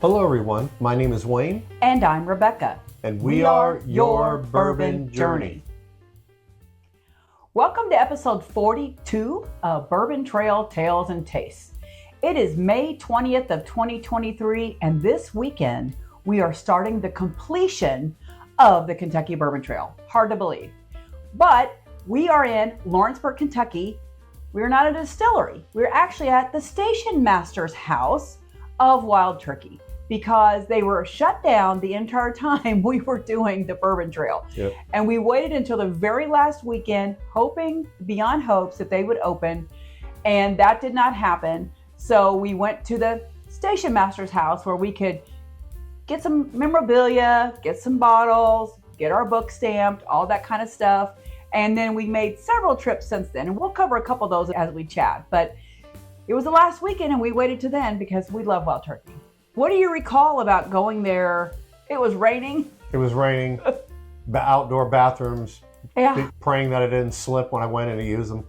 Hello everyone, my name is Wayne. And I'm Rebecca. And we are your Bourbon Journey. Welcome to episode 42 of Bourbon Trail Tales and Tastes. It is May 20th of 2023, and this weekend we are starting the completion of the Kentucky Bourbon Trail. Hard to believe. But we are in Lawrenceburg, Kentucky. We're not at a distillery. We're actually at the station master's house of Wild Turkey because they were shut down the entire time we were doing the Bourbon Trail. Yep. And we waited until the very last weekend, hoping beyond hopes that they would open. And that did not happen. So we went to the station master's house where we could get some memorabilia, get some bottles, get our book stamped, all that kind of stuff. And then we made several trips since then. And we'll cover a couple of those as we chat. But it was the last weekend and we waited to then because we love Wild Turkey. What do you recall about going there? It was raining. It was raining, outdoor bathrooms, Yeah. praying that I didn't slip when I went in to use them.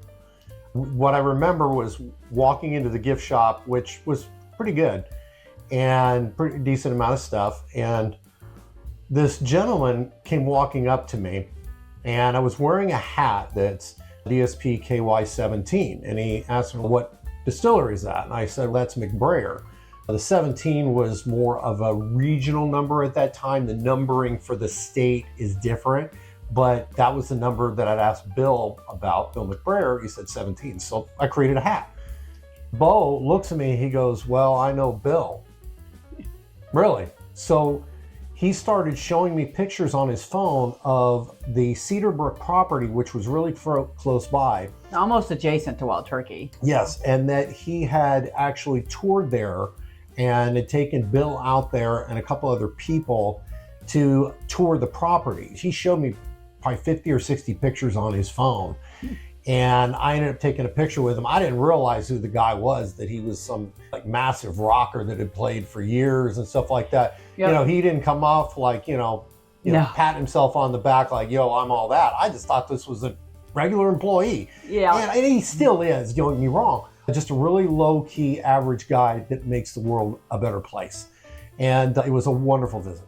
What I remember was walking into the gift shop, which was pretty good and pretty decent amount of stuff. And this gentleman came walking up to me and I was wearing a hat that's DSP KY17. And he asked me, what distillery is that? And I said, that's McBrayer. The 17 was more of a regional number at that time. The numbering for the state is different, but that was the number that I'd asked Bill about, Bill McBrayer. He said 17. So I created a hat. Bo looks at me, he goes, well, I know Bill. Really? So he started showing me pictures on his phone of the Cedar Brook property, which was really close by. Almost adjacent to Wild Turkey. Yes, and that he had actually toured there and had taken Bill out there and a couple other people to tour the property. He showed me probably 50 or 60 pictures on his phone. And I ended up taking a picture with him. I didn't realize who the guy was, that he was some like massive rocker that had played for years and stuff like that. Yep. You know, he didn't come off like, No. pat himself on the back like, yo, I'm all that. I just thought this was a regular employee. Yeah. And he still is, don't get me wrong. Just a really low-key, average guy that makes the world a better place. And it was a wonderful visit.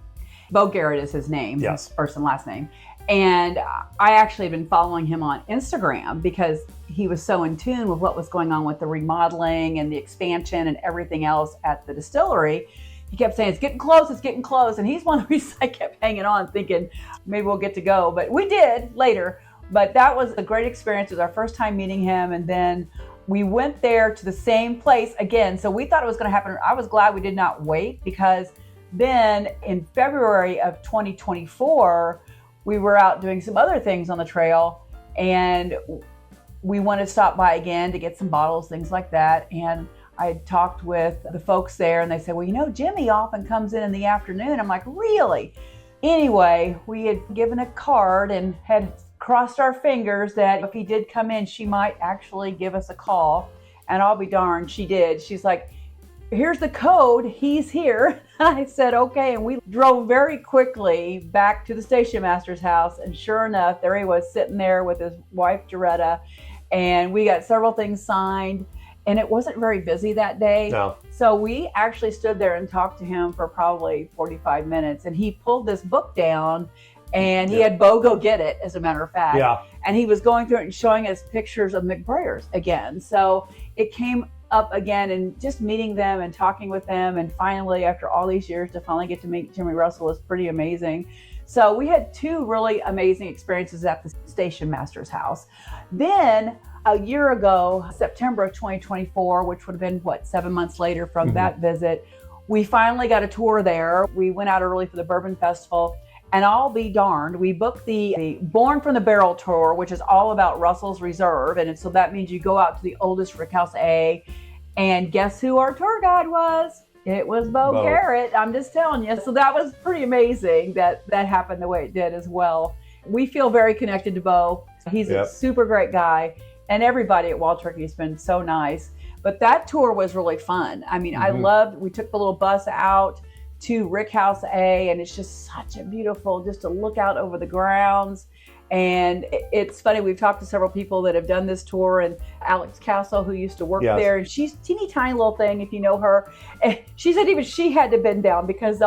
Bo Garrett is his name, Yes. his first and last name. And I actually have been following him on Instagram because he was so in tune with what was going on with the remodeling and the expansion and everything else at the distillery. He kept saying, it's getting close, it's getting close. And he's one of the reasons I kept hanging on thinking maybe we'll get to go. But we did later. But that was a great experience. It was our first time meeting him. And then we went there to the same place again. So we thought it was going to happen. I was glad we did not wait because then in February of 2024, we were out doing some other things on the trail and we wanted to stop by again to get some bottles, things like that. And I had talked with the folks there and they said, well, you know, Jimmy often comes in the afternoon. I'm like, really? Anyway, we had given a card and had crossed our fingers that if he did come in, she might actually give us a call. And I'll be darned, she did. She's like, here's the code, he's here. I said, okay. And we drove very quickly back to the station master's house. And sure enough, there he was sitting there with his wife, Doretta. And we got several things signed. And it wasn't very busy that day. No. So we actually stood there and talked to him for probably 45 minutes. And he pulled this book down and he had Bo go get it, as a matter of fact. Yeah. And he was going through it and showing us pictures of McBrayers again. So it came up again and just meeting them and talking with them. And finally, after all these years, to finally get to meet Jimmy Russell was pretty amazing. So we had two really amazing experiences at the station master's house. Then a year ago, September of 2024, which would have been, 7 months later from that visit, we finally got a tour there. We went out early for the Bourbon Festival. And I'll be darned, we booked the Born from the Barrel tour, which is all about Russell's Reserve. And so that means you go out to the oldest Rickhouse A. And guess who our tour guide was? It was Bo Garrett. I'm just telling you. So that was pretty amazing that happened the way it did as well. We feel very connected to Bo. He's a super great guy. And everybody at Wild Turkey has been so nice. But that tour was really fun. I mean, we took the little bus out to Rickhouse A, and it's just such a beautiful, just to look out over the grounds. And it's funny, we've talked to several people that have done this tour, and Alex Castle, who used to work there, and she's teeny tiny little thing, if you know her. And she said even she had to bend down because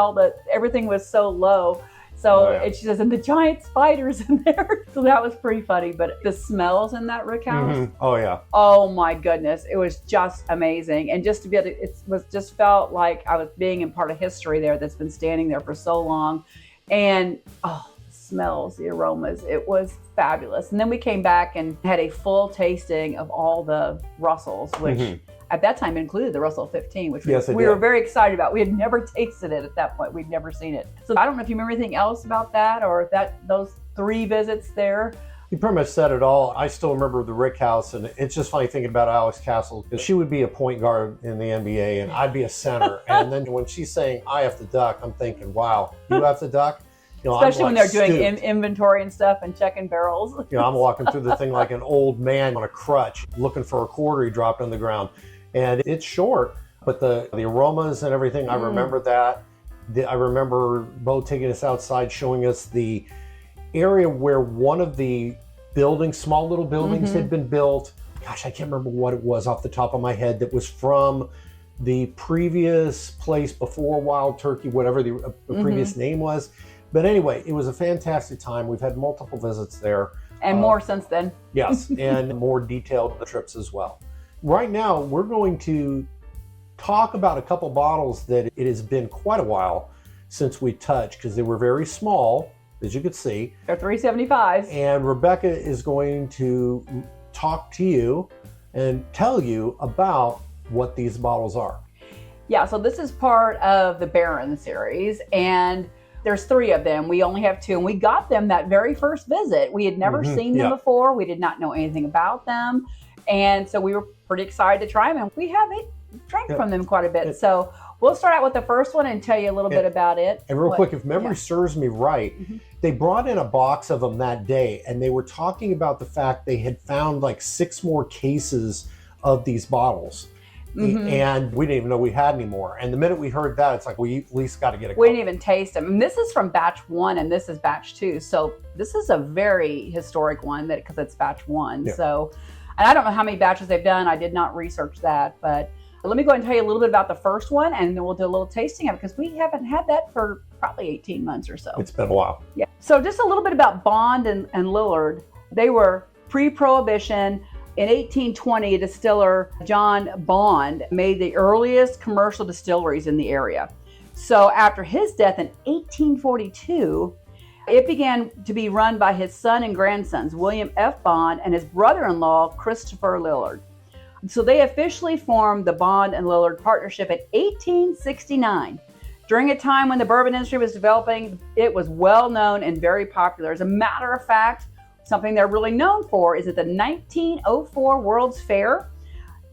everything was so low. So, and she says, and the giant spiders in there. So that was pretty funny. But the smells in that rick house. Oh, yeah. Oh, my goodness. It was just amazing. And just to be able to, it was just felt like I was being in part of history there that's been standing there for so long. And, the smells, the aromas, it was fabulous. And then we came back and had a full tasting of all the Russells, which at that time included the Russell 15, which we were very excited about. We had never tasted it at that point. We'd never seen it. So I don't know if you remember anything else about that or those 3 visits there. You pretty much said it all. I still remember the Rick House, and it's just funny thinking about Alex Castle, because she would be a point guard in the NBA, and I'd be a center. And then when she's saying, I have to duck, I'm thinking, wow, you have to duck? Especially when they're doing inventory and stuff and checking barrels. I'm walking through the thing like an old man on a crutch, looking for a quarter he dropped on the ground. And it's short, but the aromas and everything, I remember that. I remember Bo taking us outside, showing us the area where one of the buildings, small little buildings had been built. Gosh, I can't remember what it was off the top of my head, that was from the previous place before Wild Turkey, whatever the previous name was. But anyway, it was a fantastic time. We've had multiple visits there. And more since then. Yes, and more detailed trips as well. Right now, we're going to talk about a couple bottles that it has been quite a while since we touched, because they were very small, as you could see. They're 375s. And Rebecca is going to talk to you and tell you about what these bottles are. Yeah, so this is part of the Baron series, and there's 3 of them. We only have 2, and we got them that very first visit. We had never seen them before. We did not know anything about them. And so we were pretty excited to try them, and we have drank from them quite a bit. So we'll start out with the first one and tell you a little bit about it. And real quick, if memory serves me right, they brought in a box of them that day, and they were talking about the fact they had found like 6 more cases of these bottles. And we didn't even know we had any more. And the minute we heard that, it's like, we at least got to get a couple. We didn't even taste them. And this is from batch 1, and this is batch 2. So this is a very historic one because it's batch 1. So, and I don't know how many batches they've done. I did not research that. But let me go ahead and tell you a little bit about the first one, and then we'll do a little tasting of it, because we haven't had that for probably 18 months or so. It's been a while. Yeah. So just a little bit about Bond and Lillard. They were pre-Prohibition. In 1820, distiller John Bond made the earliest commercial distilleries in the area. So after his death in 1842, it began to be run by his son and grandsons, William F. Bond and his brother-in-law, Christopher Lillard. So they officially formed the Bond and Lillard partnership in 1869. During a time when the bourbon industry was developing, it was well known and very popular. As a matter of fact, something they're really known for is at the 1904 World's Fair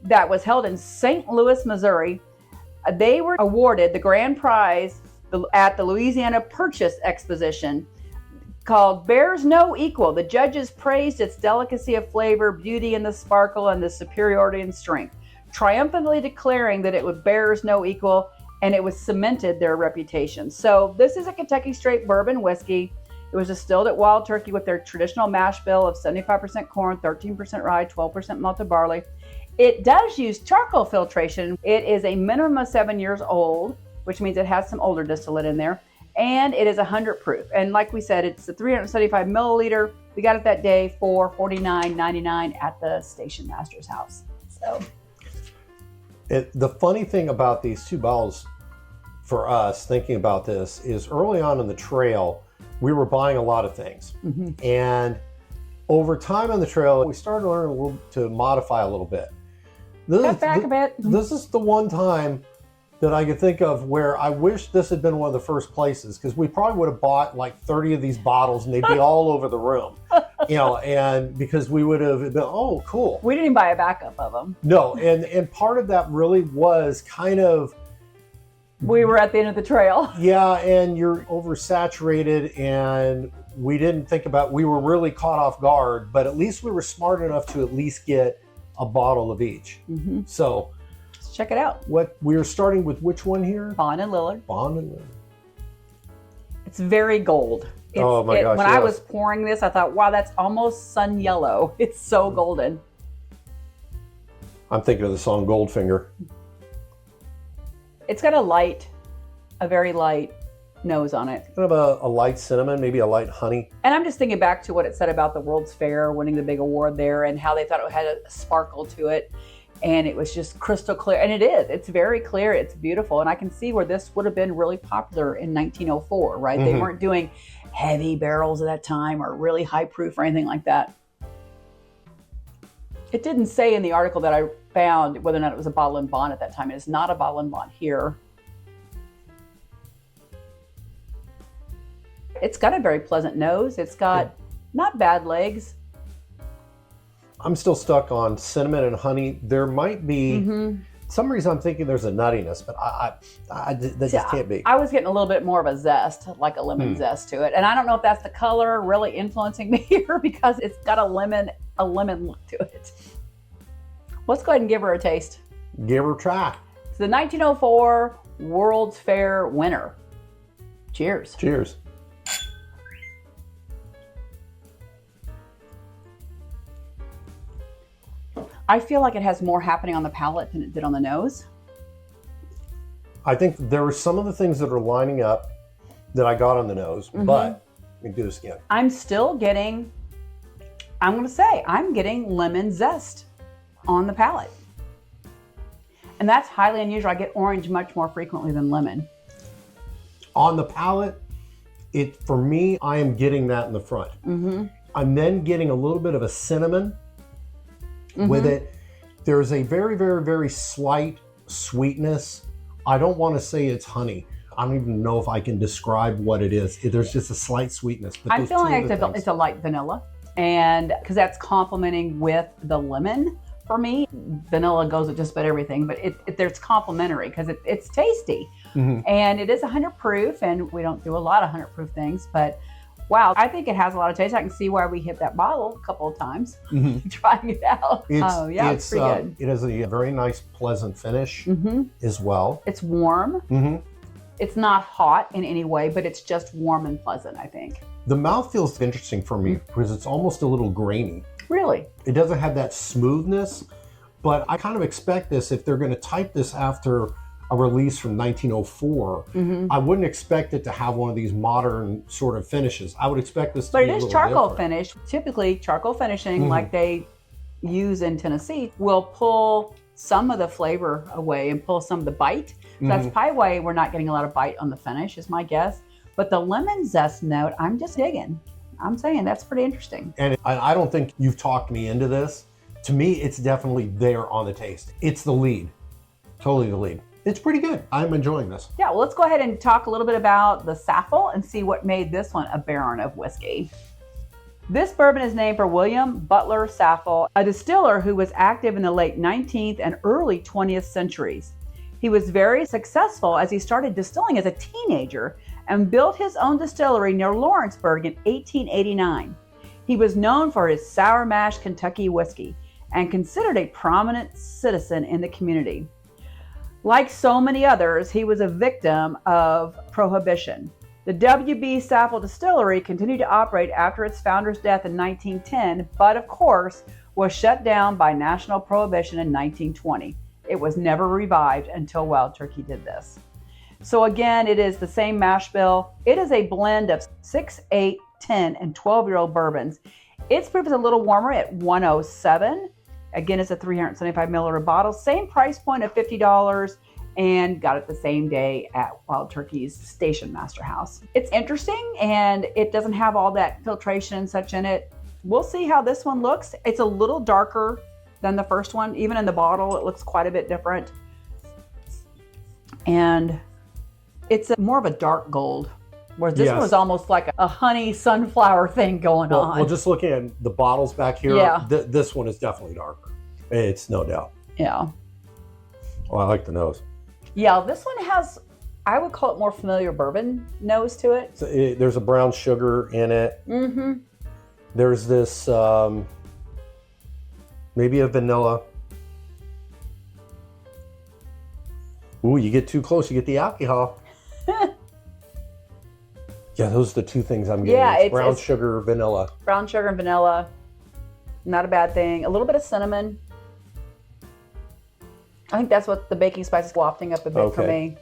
that was held in St. Louis, Missouri. They were awarded the grand prize at the Louisiana Purchase Exposition called Bears No Equal. The judges praised its delicacy of flavor, beauty in the sparkle, and the superiority in strength, triumphantly declaring that it would bears no equal, and it was cemented their reputation. So this is a Kentucky straight bourbon whiskey. It was distilled at Wild Turkey with their traditional mash bill of 75% corn, 13% rye, 12% malted barley. It does use charcoal filtration. It is a minimum of 7 years old, which means it has some older distillate in there, and it is 100 proof. And like we said, it's a 375 milliliter. We got it that day for $49.99 at the station master's house. So, the funny thing about these 2 bottles for us, thinking about this, is early on in the trail, we were buying a lot of things. And over time on the trail, we started learning to modify a little bit. Cut back a bit. This is the one time that I could think of where I wish this had been one of the first places, because we probably would have bought like 30 of these bottles and they'd be all over the room, and because we would have been, oh, cool. We didn't even buy a backup of them. No, and part of that really was kind of, we were at the end of the trail. Yeah, and you're oversaturated, and we didn't think about, we were really caught off guard, but at least we were smart enough to at least get a bottle of each. So let's check it out. What we are starting with, which one here? Bond and Lillard. Bond and Lillard. It's very gold. Oh my gosh, when I yes. was pouring this, I thought, wow, that's almost sun yellow. It's so golden. I'm thinking of the song Goldfinger. It's got a very light nose on it. Kind of a light cinnamon, maybe a light honey. And I'm just thinking back to what it said about the World's Fair, winning the big award there, and how they thought it had a sparkle to it. And it was just crystal clear. And it is. It's very clear. It's beautiful. And I can see where this would have been really popular in 1904, right? They weren't doing heavy barrels at that time or really high proof or anything like that. It didn't say in the article that I found whether or not it was a bottle and bond at that time. It is not a bottle and bond here. It's got a very pleasant nose. It's got not bad legs. I'm still stuck on cinnamon and honey. There might be some reason I'm thinking there's a nuttiness, but that just can't be. I was getting a little bit more of a zest, like a lemon zest to it. And I don't know if that's the color really influencing me here because it's got a lemon look to it. Let's go ahead and give her a taste. Give her a try. It's the 1904 World's Fair winner. Cheers. Cheers. I feel like it has more happening on the palate than it did on the nose. I think there were some of the things that are lining up that I got on the nose, but let me do this again. I'm still getting, I'm getting lemon zest on the palate. And that's highly unusual. I get orange much more frequently than lemon. On the palate, for me, I am getting that in the front. I'm then getting a little bit of a cinnamon with it. There's a very, very, very slight sweetness. I don't want to say it's honey. I don't even know if I can describe what it is. There's just a slight sweetness. But I'm feeling like it's a light vanilla, and because that's complementing with the lemon for me. Vanilla goes with just about everything, but it's complementary because it's tasty. And it is 100 proof, and we don't do a lot of 100 proof things, but wow, I think it has a lot of taste. I can see why we hit that bottle a couple of times trying it out. It's pretty good. It has a very nice, pleasant finish as well. It's warm. It's not hot in any way, but it's just warm and pleasant, I think. The mouth feels interesting for me because it's almost a little grainy. Really? It doesn't have that smoothness, but I kind of expect this if they're going to type this after a release from 1904. I wouldn't expect it to have one of these modern sort of finishes. I would expect this to be a little different. But it is charcoal finish. Typically, charcoal finishing, like they use in Tennessee, will pull some of the flavor away and pull some of the bite. So that's probably why we're not getting a lot of bite on the finish, is my guess. But the lemon zest note, I'm just digging. I'm saying that's pretty interesting. And I don't think you've talked me into this. To me, it's definitely there on the taste. It's the lead. Totally the lead. It's pretty good. I'm enjoying this. Yeah, well, let's go ahead and talk a little bit about the Saffell and see what made this one a baron of whiskey. This bourbon is named for William Butler Saffell, a distiller who was active in the late 19th and early 20th centuries. He was very successful as he started distilling as a teenager and built his own distillery near Lawrenceburg in 1889. He was known for his sour mash Kentucky whiskey and considered a prominent citizen in the community. Like so many others, he was a victim of prohibition. The W.B. Saffell Distillery continued to operate after its founder's death in 1910, but of course was shut down by national prohibition in 1920. It was never revived until Wild Turkey did this. So again, it is the same mash bill. It is a blend of 6, 8, 10, and 12-year-old bourbons. Its proof is a little warmer at 107. Again, it's a 375 milliliter bottle. Same price point of $50, and got it the same day at Wild Turkey's Station Master House. It's interesting, and it doesn't have all that filtration and such in it. We'll see how this one looks. It's a little darker than the first one. Even in the bottle, it looks quite a bit different. And it's more of a dark gold, whereas this one was almost like a honey sunflower thing going on. Well, just looking at the bottles back here, this one is definitely darker. It's no doubt. Yeah. Oh, I like the nose. Yeah, this one has, I would call it more familiar bourbon nose to it. So there's a brown sugar in it. There's this, maybe a vanilla. Ooh, you get too close, you get the alcohol. Yeah, those are the two things I'm getting. Yeah, it's brown sugar, vanilla. Brown sugar and vanilla, not a bad thing. A little bit of cinnamon. I think that's what the baking spice is wafting up a bit for me.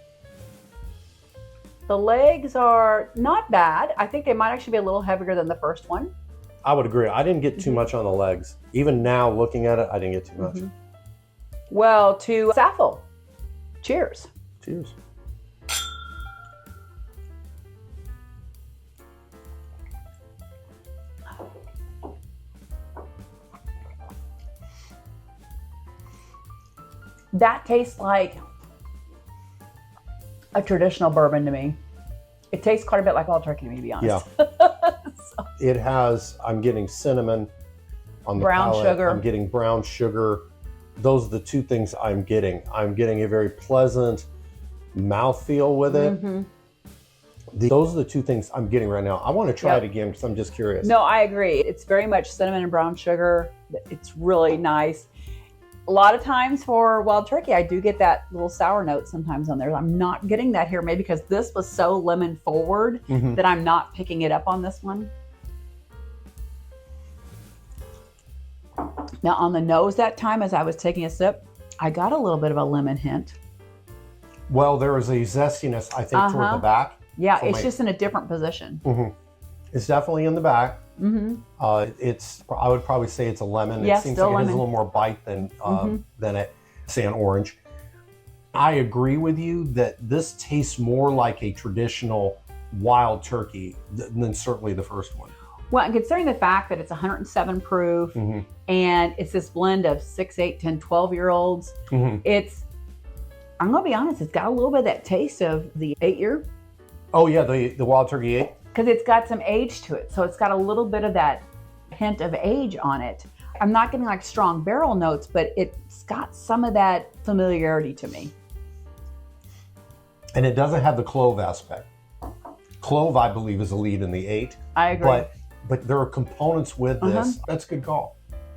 The legs are not bad. I think they might actually be a little heavier than the first one. I would agree. I didn't get too much on the legs. Even now, looking at it, I didn't get too much. Well, to Saffell, cheers. Cheers. That tastes like a traditional bourbon to me. It tastes quite a bit like Wild Turkey, to be honest. Yeah. It has, I'm getting cinnamon on the brown palate. sugar. I'm getting brown sugar. Those are the two things I'm getting. I'm getting a very pleasant mouthfeel with it. Those are the two things I'm getting right now. I want to try it again because I'm just curious. No, I agree. It's very much cinnamon and brown sugar. It's really nice. A lot of times for Wild Turkey, I do get that little sour note sometimes on there. I'm not getting that here, maybe because this was so lemon forward that I'm not picking it up on this one. Now on the nose that time, as I was taking a sip, I got a little bit of a lemon hint. Well, there is a zestiness, I think, toward the back. Yeah, it's just in a different position. It's definitely in the back. I would probably say it's a lemon. Yeah, it seems still like it has lemon. a little more bite than say an orange. I agree with you that this tastes more like a traditional Wild Turkey than certainly the first one. Well, and considering the fact that it's 107 proof and it's this blend of 6, 8, 10, 12-year-olds, it's, I'm going to be honest, it's got a little bit of that taste of the 8-year. Oh, yeah, the Wild Turkey 8? Because it's got some age to it. So it's got a little bit of that hint of age on it. I'm not getting like strong barrel notes, but it's got some of that familiarity to me. And it doesn't have the clove aspect. Clove, I believe, is a lead in the 8. I agree. But there are components with this. That's a good call.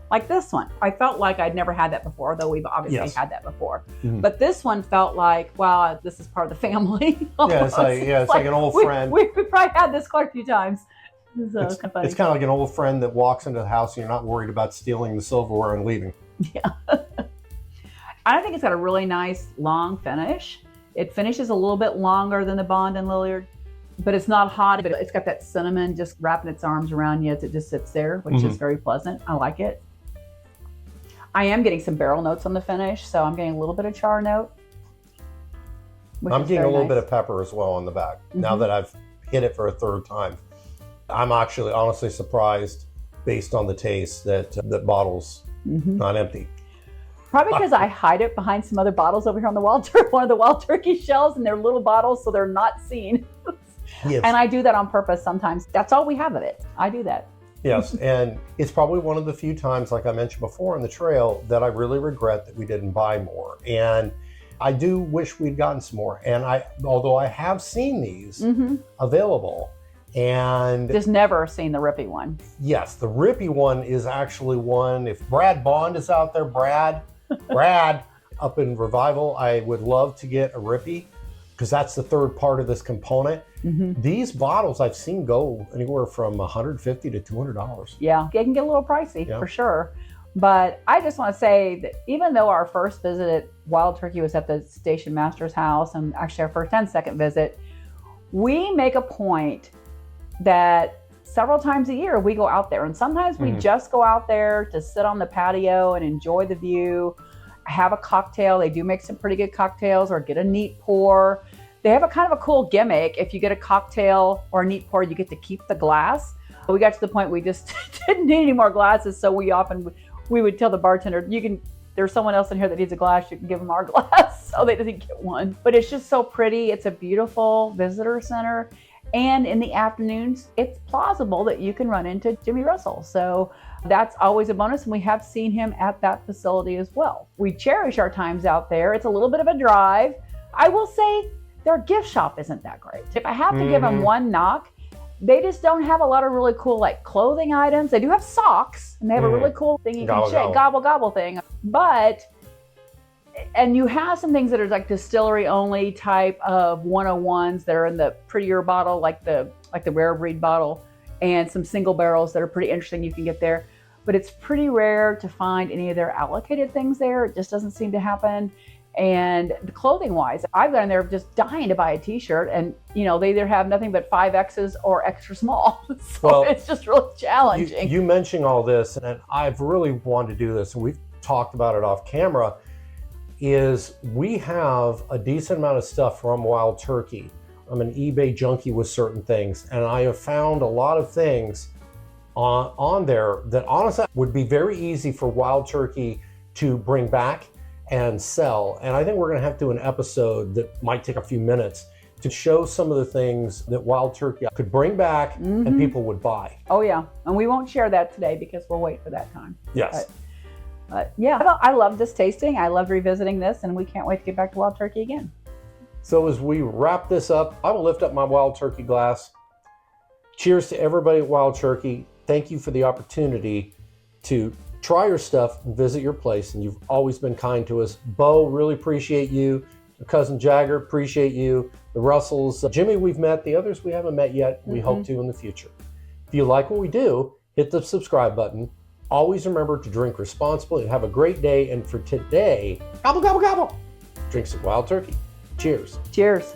Like this one. I felt like I'd never had that before, though we've obviously had that before. But this one felt like, wow, this is part of the family. Yeah, it's like an old friend. We probably had this quite a few times. So it's kind of funny. It's kind of like an old friend that walks into the house and you're not worried about stealing the silverware and leaving. Yeah. I think it's got a really nice long finish. It finishes a little bit longer than the Bond and Lillard, but it's not hot. But it's got that cinnamon just wrapping its arms around you as it just sits there, which is very pleasant. I like it. I am getting some barrel notes on the finish, so I'm getting a little bit of char note. I'm getting a little bit of pepper as well on the back, now that I've hit it for a third time. I'm actually honestly surprised, based on the taste, that that bottle's not empty. Probably because I hide it behind some other bottles over here on the one of the Wild Turkey shelves, and they're little bottles, so they're not seen. Yes. And I do that on purpose sometimes. That's all we have of it. I do that. Yes, and it's probably one of the few times, like I mentioned before on the trail, that I really regret that we didn't buy more. And I do wish we'd gotten some more. And although I have seen these available, and just never seen the Rippy one. Yes, the Rippy one is actually one. If Brad Bond is out there, Brad up in Revival, I would love to get a Rippy, because that's the third part of this component. These bottles I've seen go anywhere from $150 to $200. Yeah, it can get a little pricey for sure. But I just want to say that even though our first visit at Wild Turkey was at the station master's house, and actually our first and second visit, we make a point that several times a year we go out there. And sometimes we just go out there to sit on the patio and enjoy the view, have a cocktail. They do make some pretty good cocktails, or get a neat pour. They have a kind of a cool gimmick. If you get a cocktail or a neat pour, you get to keep the glass. We got to the point we just didn't need any more glasses, so we would tell the bartender, there's someone else in here that needs a glass, you can give them our glass. So they didn't get one. But it's just so pretty. It's a beautiful visitor center. And in the afternoons, it's plausible that you can run into Jimmy Russell. So that's always a bonus. And we have seen him at that facility as well. We cherish our times out there. It's a little bit of a drive. I will say their gift shop isn't that great. If I have to give them one knock, they just don't have a lot of really cool like clothing items. They do have socks, and they have a really cool thing you can shake, gobble thing. And you have some things that are like distillery only type of 101s that are in the prettier bottle, like the like the rare breed bottle, and some single barrels that are pretty interesting you can get there. But it's pretty rare to find any of their allocated things there. It just doesn't seem to happen. And clothing wise, I've gone in there just dying to buy a t-shirt, and they either have nothing but 5X's or extra small. So it's just really challenging. You mentioning all this, and I've really wanted to do this, and we've talked about it off camera, is we have a decent amount of stuff from Wild Turkey. I'm an eBay junkie with certain things, and I have found a lot of things on there that honestly would be very easy for Wild Turkey to bring back and sell. And I think we're going to have to do an episode that might take a few minutes to show some of the things that Wild Turkey could bring back and people would buy. Oh yeah, and we won't share that today because we'll wait for that time. Yes. But yeah, I love this tasting. I love revisiting this, and we can't wait to get back to Wild Turkey again. So as we wrap this up, I will lift up my Wild Turkey glass. Cheers to everybody at Wild Turkey. Thank you for the opportunity to try your stuff and visit your place, and you've always been kind to us. Bo, really appreciate you. Your cousin Jagger, appreciate you. The Russells, Jimmy, we've met. The others we haven't met yet. We hope to in the future. If you like what we do, hit the subscribe button. Always remember to drink responsibly and have a great day. And for today, gobble, gobble, gobble. Drinks at Wild Turkey. Cheers. Cheers.